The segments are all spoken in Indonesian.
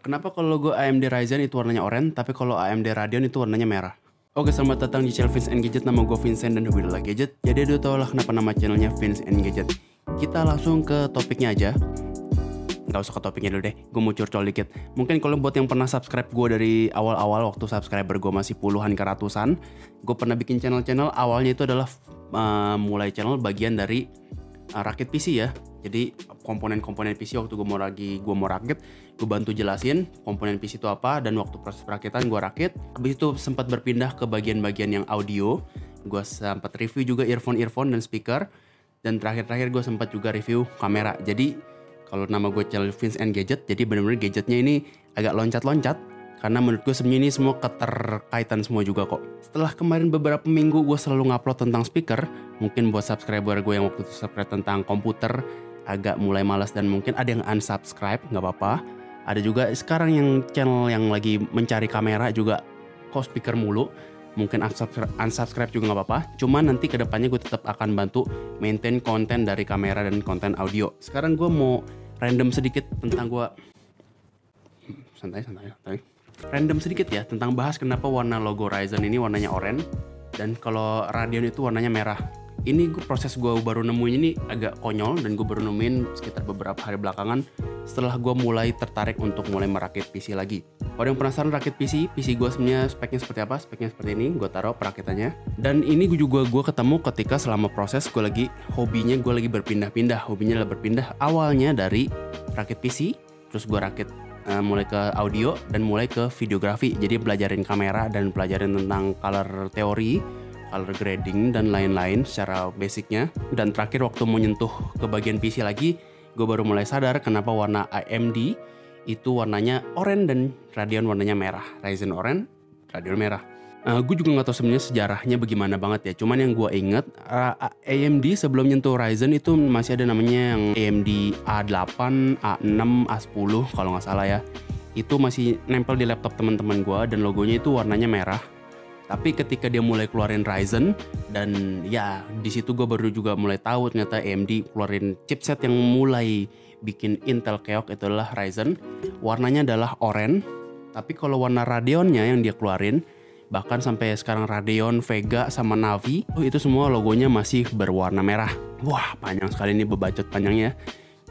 Kenapa kalau logo AMD Ryzen itu warnanya oranye, tapi kalau AMD Radeon itu warnanya merah? Oke, selamat datang di channel Vince and Gadget. Nama gue Vincent dan hobi adalah gadget. Jadi udah tau lah kenapa nama channelnya Vince and Gadget. Kita langsung ke topiknya aja. Gak usah ke topiknya dulu deh, gue mau curcol dikit. Mungkin kalau buat yang pernah subscribe gue dari awal-awal waktu subscriber gue masih puluhan ke ratusan, gue pernah bikin channel-channel. Awalnya itu adalah mulai channel bagian dari rakit PC ya. Jadi komponen-komponen PC waktu gue mau rakit, gue bantu jelasin komponen PC itu apa, dan waktu proses perakitan gue rakit. Habis itu sempat berpindah ke bagian-bagian yang audio. Gue sempat review juga earphone dan speaker. Dan terakhir gue sempat juga review kamera. Jadi kalau nama gue channel Vince and Gadget, jadi benar-benar gadgetnya ini agak loncat-loncat. Karena menurut gue sebenarnya ini semua keterkaitan semua juga kok. Setelah kemarin beberapa minggu gue selalu ngupload tentang speaker, mungkin buat subscriber gue yang waktu itu subscribe tentang komputer agak mulai malas dan mungkin ada yang unsubscribe, nggak apa-apa. Ada juga sekarang yang channel yang lagi mencari kamera juga kok speaker mulu, mungkin unsubscribe juga nggak apa-apa. Cuman nanti kedepannya gue tetap akan bantu maintain konten dari kamera dan konten audio. Sekarang gue mau random sedikit tentang gue santai. Random sedikit ya tentang bahas kenapa warna logo Ryzen ini warnanya oranye dan kalau Radeon itu warnanya merah. Ini proses gue baru nemuin ini agak konyol dan gue baru nemuin sekitar beberapa hari belakangan setelah gue mulai tertarik untuk mulai merakit PC lagi. Kalau yang penasaran rakit PC gue sebenarnya speknya seperti apa? Speknya seperti ini, gue taruh perakitannya. Dan ini gue ketemu ketika selama proses gue lagi berpindah-pindah. Hobinya adalah berpindah awalnya dari rakit PC, terus gue rakit mulai ke audio dan mulai ke videografi. Jadi pelajarin kamera dan pelajarin tentang color teori, color grading dan lain-lain secara basicnya. Dan terakhir waktu mau nyentuh ke bagian PC lagi, gue baru mulai sadar kenapa warna AMD itu warnanya oranye dan Radeon warnanya merah. Ryzen oranye, Radeon merah. Gue juga nggak tahu sebenarnya sejarahnya bagaimana banget ya. Cuman yang gue inget AMD sebelum nyentuh Ryzen itu masih ada namanya yang AMD A8, A6, A10 kalau nggak salah ya. Itu masih nempel di laptop teman-teman gue dan logonya itu warnanya merah. Tapi ketika dia mulai keluarin Ryzen dan ya di situ gue baru juga mulai tahu ternyata AMD keluarin chipset yang mulai bikin Intel keok, itu adalah Ryzen. Warnanya adalah oranye. Tapi kalau warna Radeonnya yang dia keluarin, bahkan sampai sekarang Radeon, Vega, sama Navi, itu semua logonya masih berwarna merah. Wah, panjang sekali ini bebacot panjangnya.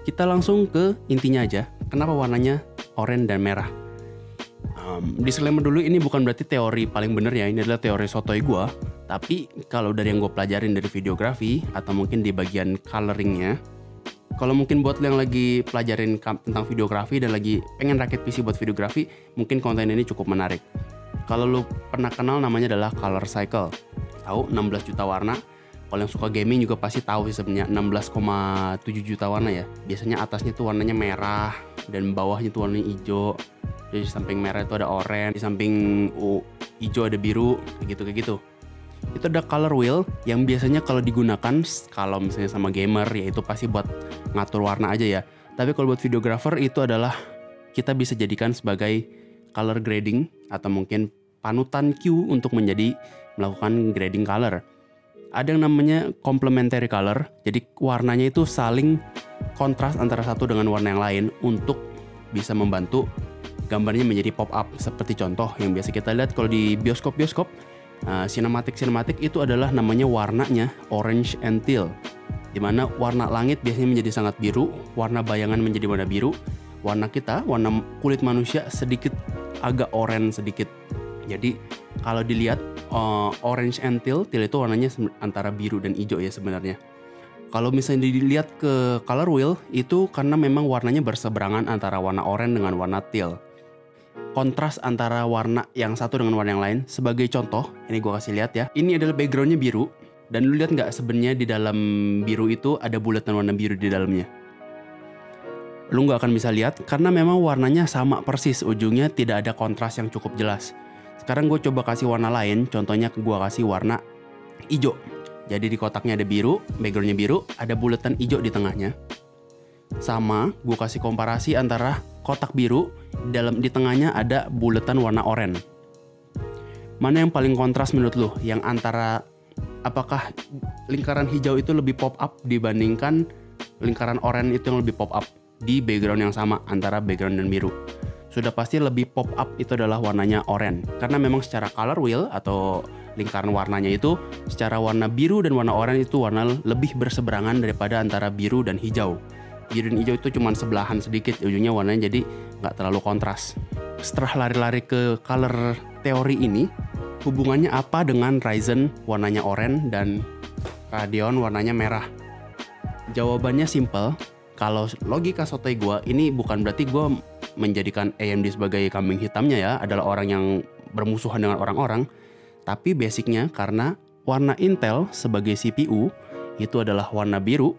Kita langsung ke intinya aja. Kenapa warnanya oranye dan merah? Disclaimer dulu, ini bukan berarti teori paling bener ya. Ini adalah teori sotoy gue. Tapi kalau dari yang gue pelajarin dari videografi atau mungkin di bagian coloringnya, kalau mungkin buat lo yang lagi pelajarin tentang videografi dan lagi pengen rakit PC buat videografi, mungkin konten ini cukup menarik. Kalau lo pernah kenal namanya adalah color cycle. Tahu 16 juta warna. Kalau yang suka gaming juga pasti tahu sih sebenarnya 16,7 juta warna ya. Biasanya atasnya tuh warnanya merah dan bawahnya tuh warnanya hijau. Jadi di samping merah itu ada oranye, di samping hijau ada biru, kayak gitu. Itu ada color wheel yang biasanya kalau digunakan kalau misalnya sama gamer ya itu pasti buat ngatur warna aja ya. Tapi kalau buat videographer itu adalah kita bisa jadikan sebagai color grading atau mungkin panutan cue untuk melakukan grading color. Ada yang namanya complementary color, jadi warnanya itu saling kontras antara satu dengan warna yang lain untuk bisa membantu gambarnya menjadi pop up. Seperti contoh yang biasa kita lihat kalau di bioskop, sinematik itu adalah namanya warnanya orange and teal, dimana warna langit biasanya menjadi sangat biru, warna bayangan menjadi warna biru, warna kulit manusia sedikit agak oranye sedikit. Jadi kalau dilihat orange and teal itu warnanya antara biru dan hijau ya sebenarnya. Kalau misalnya dilihat ke color wheel itu karena memang warnanya berseberangan antara warna oranye dengan warna teal. Kontras antara warna yang satu dengan warna yang lain. Sebagai contoh, ini gue kasih lihat ya. Ini adalah backgroundnya biru. Dan lu lihat nggak sebenarnya di dalam biru itu ada bulatan warna biru di dalamnya. Lu nggak akan bisa lihat karena memang warnanya sama persis. Ujungnya tidak ada kontras yang cukup jelas. Sekarang gue coba kasih warna lain. Contohnya gue kasih warna hijau. Jadi di kotaknya ada biru, backgroundnya biru, ada bulatan hijau di tengahnya. Sama, gue kasih komparasi antara kotak biru, di tengahnya ada bulatan warna oranye. Mana yang paling kontras menurut lu? Yang antara apakah lingkaran hijau itu lebih pop up dibandingkan lingkaran oranye itu yang lebih pop up di background yang sama antara background dan biru? sudah pasti lebih pop up itu adalah warnanya oranye. Karena memang secara color wheel atau lingkaran warnanya itu, secara warna biru dan warna oranye itu warna lebih berseberangan daripada antara biru dan hijau. Biru dan hijau itu cuma sebelahan sedikit, ujungnya warnanya jadi nggak terlalu kontras. Setelah lari-lari ke color teori ini, hubungannya apa dengan Ryzen warnanya oranye dan Radeon warnanya merah? Jawabannya simple. Kalau logika sotoy gue, ini bukan berarti gue menjadikan AMD sebagai kambing hitamnya ya, adalah orang yang bermusuhan dengan orang-orang. Tapi basicnya karena warna Intel sebagai CPU itu adalah warna biru,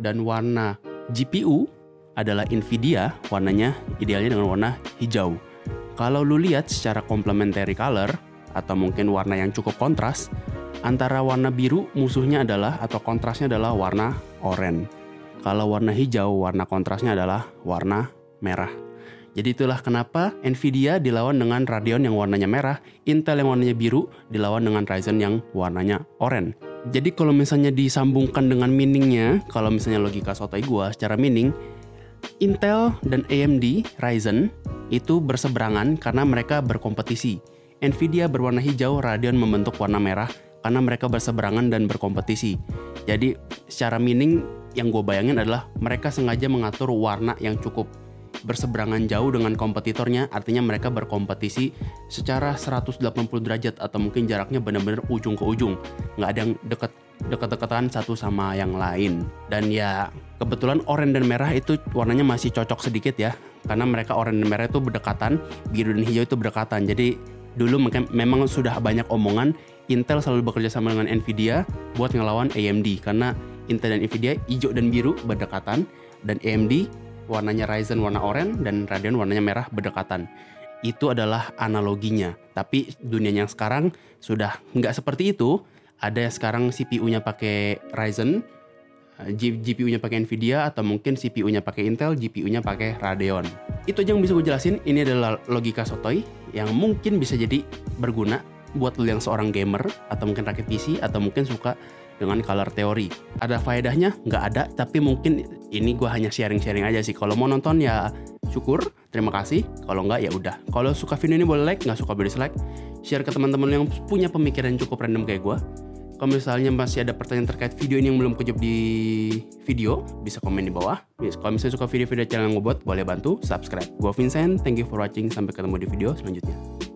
dan warna GPU adalah Nvidia, warnanya idealnya dengan warna hijau. Kalau lu lihat secara complementary color atau mungkin warna yang cukup kontras, antara warna biru musuhnya adalah atau kontrasnya adalah warna oranye. Kalau warna hijau, warna kontrasnya adalah warna merah. Jadi itulah kenapa Nvidia dilawan dengan Radeon yang warnanya merah, Intel yang warnanya biru dilawan dengan Ryzen yang warnanya oranye. Jadi kalau misalnya disambungkan dengan meaningnya, kalau misalnya logika sotoy gua secara meaning, Intel dan AMD Ryzen itu berseberangan karena mereka berkompetisi. Nvidia berwarna hijau, Radeon membentuk warna merah karena mereka berseberangan dan berkompetisi. Jadi secara meaning yang gue bayangin adalah mereka sengaja mengatur warna yang cukup berseberangan jauh dengan kompetitornya, artinya mereka berkompetisi secara 180 derajat atau mungkin jaraknya benar-benar ujung ke ujung, nggak ada yang dekat-dekatan satu sama yang lain. Dan ya kebetulan oranye dan merah itu warnanya masih cocok sedikit ya, karena mereka oranye dan merah itu berdekatan, biru dan hijau itu berdekatan. Jadi dulu memang sudah banyak omongan Intel selalu bekerja sama dengan Nvidia buat ngelawan AMD, karena Intel dan Nvidia hijau dan biru berdekatan, dan AMD warnanya Ryzen warna oranye dan Radeon warnanya merah berdekatan. Itu adalah analoginya. Tapi dunia yang sekarang sudah nggak seperti itu. Ada yang sekarang CPU-nya pakai Ryzen, GPU-nya pakai Nvidia, atau mungkin CPU-nya pakai Intel, GPU-nya pakai Radeon. Itu aja yang bisa gue jelasin. Ini adalah logika sotoy yang mungkin bisa jadi berguna buat lo yang seorang gamer, atau mungkin rakit PC, atau mungkin suka dengan color teori. Ada faedahnya? Nggak ada, tapi mungkin ini gue hanya sharing-sharing aja sih. Kalau mau nonton ya syukur, terima kasih. Kalau nggak ya udah. Kalau suka video ini boleh like, nggak suka boleh dislike. Share ke teman-teman yang punya pemikiran cukup random kayak gue. Kalau misalnya masih ada pertanyaan terkait video ini yang belum kejawab di video, bisa komen di bawah. Kalau misalnya suka video-video channel yang gue buat, boleh bantu subscribe. Gue Vincent, thank you for watching. Sampai ketemu di video selanjutnya.